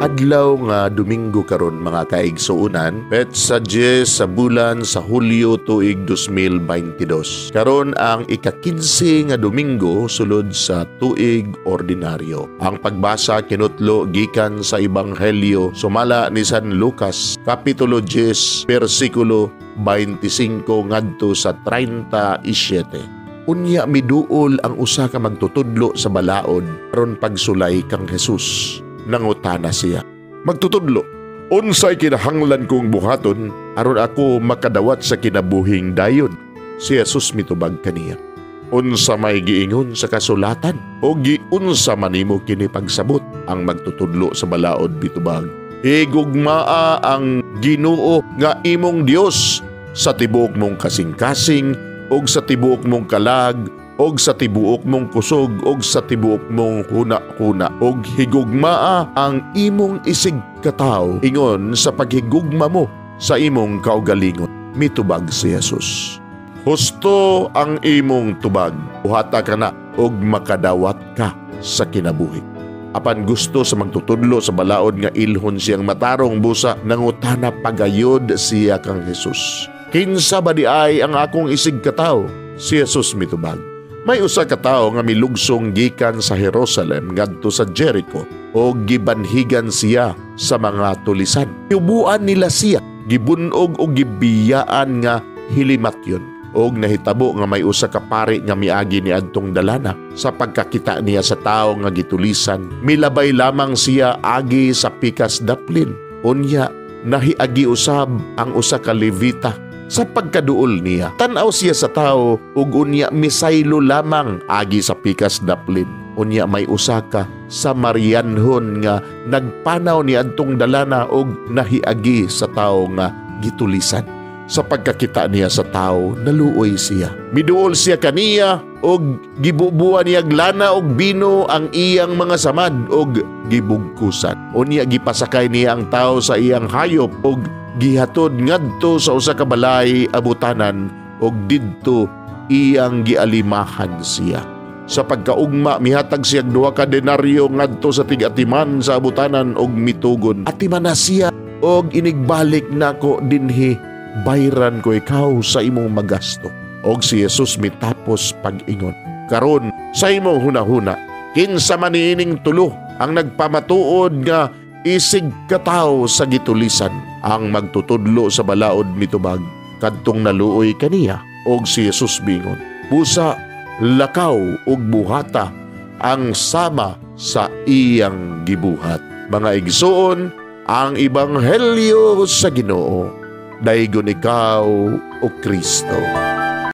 Adlaw nga Domingo karon mga kaigsuunan, petsa 10 sa bulan sa Hulyo tuig 2022. Karon ang ika-15 nga Domingo sulod sa tuig ordinaryo. Ang pagbasa kinutlo gikan sa Ebanghelyo sumala ni San Lucas, kapitulo 10, versikulo 25 ngadto sa 37. Unya miduol ang usa ka magtutudlo sa balaod aron pagsulay kang Jesus. Nangutana siya, "Magtutudlo, unsay kinahanglan kong buhaton aron ako makadawat sa kinabuhing dayon?" Si Jesus mitubag kaniya, "Unsa may giingon sa kasulatan o giunsa man nimo kini pagsabot?" Ang magtutudlo sa balaod mitubag, "Higugmaa ang Ginoo nga imong Dios sa tibuok mong kasing-kasing og sa tibuok mong kalag og sa tibuok mong kusog og sa tibuok mong huna-huna og higugmaa ang imong isig katawo ingon sa paghigugma mo sa imong kaugalingon." Mitubag si Jesus, "Husto ang imong tubag, buhata ka na og makadawat ka sa kinabuhi." Apan gusto sa magtutudlo sa balaod nga ilhon siyang matarong busa, nangutana pagayod siya kang Jesus, "Kinsa ba di ay ang akong isig katawo?" Si Jesus mitubag, "May usa ka tawo nga milugsong gikan sa Jerusalem ngadto sa Jericho o gibanhigan siya sa mga tulisan. Iubuan nila siya, gibunog o gibiyaan nga hilimatyon. Og nahitabo nga may usa ka pari nga miagi ni adtong dalana. Sa pagkakita niya sa tawo nga gitulisan, milabay lamang siya agi sa pikas daplin. Unya nahiagi usab ang usa ka Levita. Sa pagkaduol niya, tanaw siya sa tao ug unya misaylo lamang agi sa pikas daplin. Unya may usa ka Samarianhon nga nagpanaw ni adtong dalana ug nahiagi sa tao nga gitulisan. Sa pagkakita niya sa tao, naluoy siya. Miduol siya kaniya og gibubuan niya lana og bino ang iyang mga samad og gibugkusan. Unya gipasakay niya ang tao sa iyang hayop og gihatod ngadto sa usa ka balay abutanan og didto iyang gialimahan siya. Sa pagkaugma mihatag siya 2 ka denaryo ngadto sa tig-atiman sa abutanan og mitugon, "Atiman na siya og inigbalik nako dinhi, bayran ko ikaw sa imong magasto." Og si Jesus mitapos pag-ingon, "Karon sa imong hunahuna, kinsa man niining tulo ang nagpamatuod nga isig katawo sa gitulisan?" Ang magtutudlo sa balaod mitubag, kadtong naluoy kaniya. Og si Jesus bingon, "Busa, lakaw ug buhata ang sama sa iyang gibuhat." Mga igsoon, ang Ebanghelyo sa Ginoo. Daygon ikaw, o Kristo.